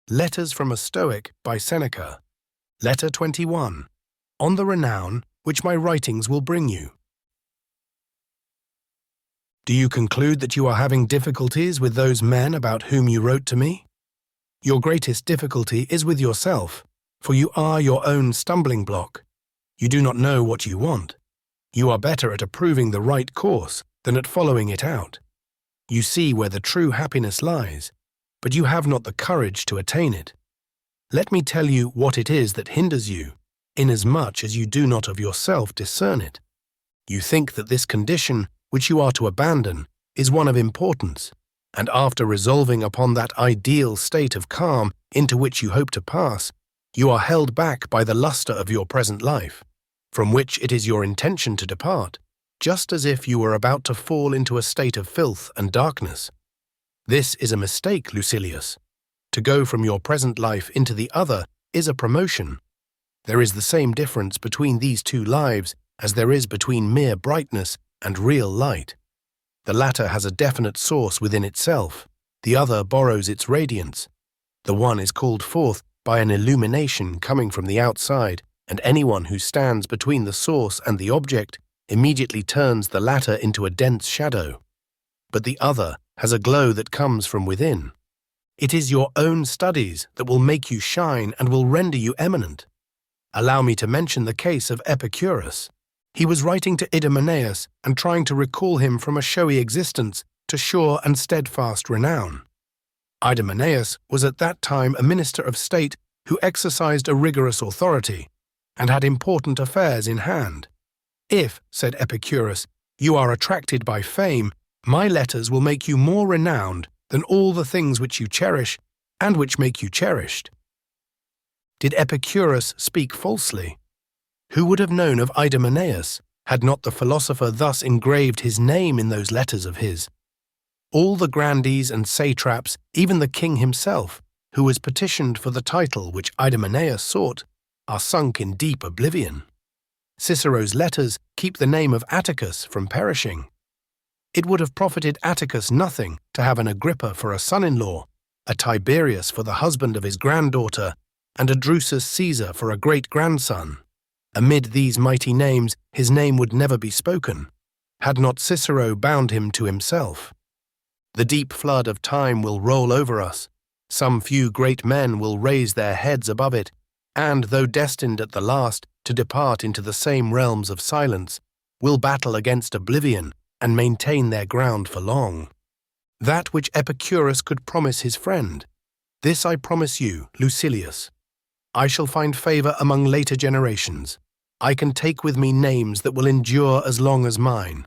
Letters from a Stoic by Seneca. Letter 21. On the renown which my writings will bring you. Do you conclude that you are having difficulties with those men about whom you wrote to me? Your greatest difficulty is with yourself, for you are your own stumbling block. You do not know what you want. You are better at approving the right course than at following it out. You see where the true happiness lies, but you have not the courage to attain it. Let me tell you what it is that hinders you, inasmuch as you do not of yourself discern it. You think that this condition which you are to abandon is one of importance, and after resolving upon that ideal state of calm into which you hope to pass, you are held back by the lustre of your present life, from which it is your intention to depart, just as if you were about to fall into a state of filth and darkness. This is a mistake, Lucilius. To go from your present life into the other is a promotion. There is the same difference between these two lives as there is between mere brightness and real light. The latter has a definite source within itself, the other borrows its radiance. The one is called forth by an illumination coming from the outside, and anyone who stands between the source and the object immediately turns the latter into a dense shadow. But the other has a glow that comes from within. It is your own studies that will make you shine and will render you eminent. Allow me to mention the case of Epicurus. He was writing to Idomeneus and trying to recall him from a showy existence to sure and steadfast renown. Idomeneus was at that time a minister of state who exercised a rigorous authority and had important affairs in hand. If, said Epicurus, you are attracted by fame, my letters will make you more renowned than all the things which you cherish and which make you cherished. Did Epicurus speak falsely? Who would have known of Idomeneus had not the philosopher thus engraved his name in those letters of his? All the grandees and satraps, even the king himself, who was petitioned for the title which Idomeneus sought, are sunk in deep oblivion. Cicero's letters keep the name of Atticus from perishing. It would have profited Atticus nothing to have an Agrippa for a son-in-law, a Tiberius for the husband of his granddaughter, and a Drusus Caesar for a great-grandson. Amid these mighty names his name would never be spoken, had not Cicero bound him to himself. The deep flood of time will roll over us. Some few great men will raise their heads above it, and, though destined at the last to depart into the same realms of silence, will battle against oblivion and maintain their ground for long. That which Epicurus could promise his friend, this I promise you, Lucilius. I shall find favor among later generations. I can take with me names that will endure as long as mine.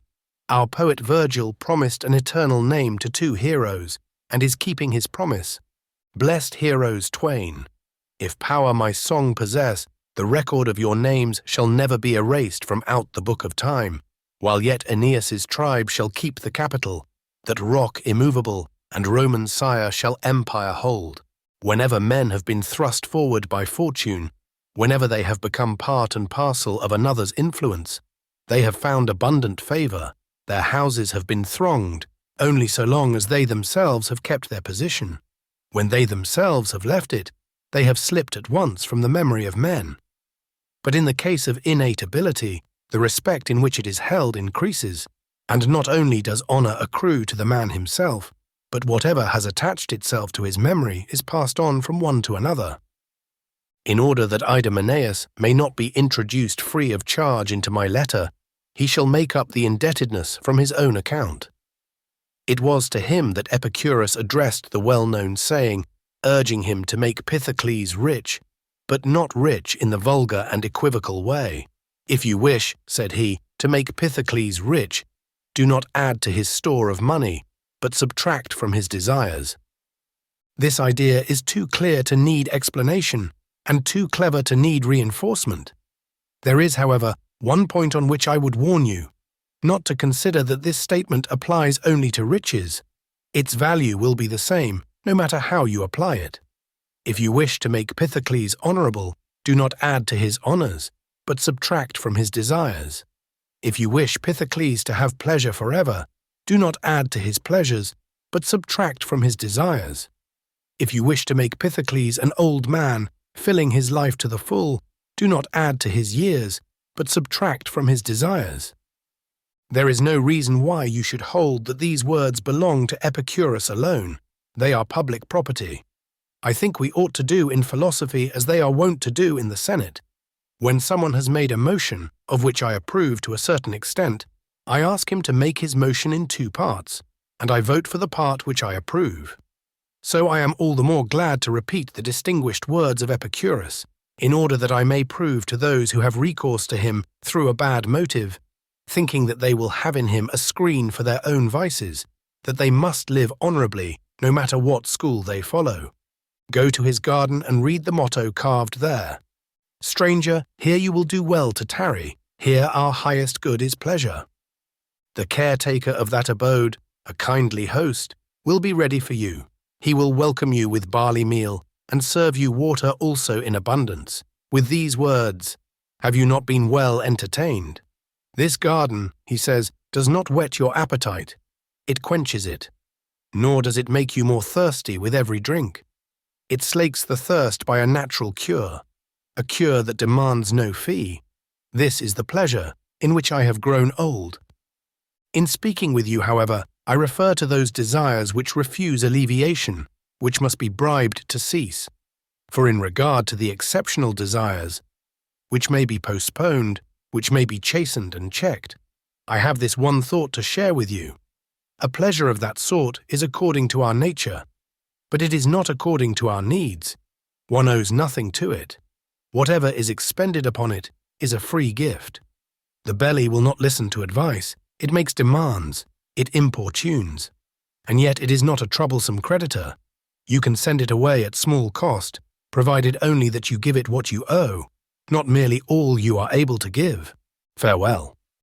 Our poet Virgil promised an eternal name to two heroes, and is keeping his promise. Blessed heroes twain! If power my song possess, the record of your names shall never be erased from out the book of time, while yet Aeneas's tribe shall keep the capital, that rock immovable and Roman sire shall empire hold. Whenever men have been thrust forward by fortune, whenever they have become part and parcel of another's influence, they have found abundant favor, their houses have been thronged, only so long as they themselves have kept their position. When they themselves have left it, they have slipped at once from the memory of men. But in the case of innate ability, the respect in which it is held increases, and not only does honor accrue to the man himself, but whatever has attached itself to his memory is passed on from one to another. In order that Idomeneus may not be introduced free of charge into my letter, he shall make up the indebtedness from his own account. It was to him that Epicurus addressed the well-known saying, urging him to make Pythocles rich, but not rich in the vulgar and equivocal way. If you wish, said he, to make Pythocles rich, do not add to his store of money, but subtract from his desires. This idea is too clear to need explanation, and too clever to need reinforcement. There is, however, one point on which I would warn you, not to consider that this statement applies only to riches. Its value will be the same, no matter how you apply it. If you wish to make Pythocles honorable, do not add to his honors, but subtract from his desires. If you wish Pythocles to have pleasure forever, do not add to his pleasures, but subtract from his desires. If you wish to make Pythocles an old man, filling his life to the full, do not add to his years, but subtract from his desires. There is no reason why you should hold that these words belong to Epicurus alone. They are public property. I think we ought to do in philosophy as they are wont to do in the Senate. When someone has made a motion, of which I approve to a certain extent, I ask him to make his motion in 2 parts, and I vote for the part which I approve. So I am all the more glad to repeat the distinguished words of Epicurus, in order that I may prove to those who have recourse to him through a bad motive, thinking that they will have in him a screen for their own vices, that they must live honourably, no matter what school they follow. Go to his garden and read the motto carved there. Stranger, here you will do well to tarry, here our highest good is pleasure. The caretaker of that abode, a kindly host, will be ready for you. He will welcome you with barley meal, and serve you water also in abundance, with these words, "Have you not been well entertained?" This garden, he says, does not whet your appetite. It quenches it. Nor does it make you more thirsty with every drink. It slakes the thirst by a natural cure, a cure that demands no fee. This is the pleasure in which I have grown old. In speaking with you, however, I refer to those desires which refuse alleviation, which must be bribed to cease. For in regard to the exceptional desires, which may be postponed, which may be chastened and checked, I have this one thought to share with you. A pleasure of that sort is according to our nature, but it is not according to our needs. One owes nothing to it. Whatever is expended upon it is a free gift. The belly will not listen to advice. It makes demands. It importunes. And yet it is not a troublesome creditor. You can send it away at small cost, provided only that you give it what you owe, not merely all you are able to give. Farewell.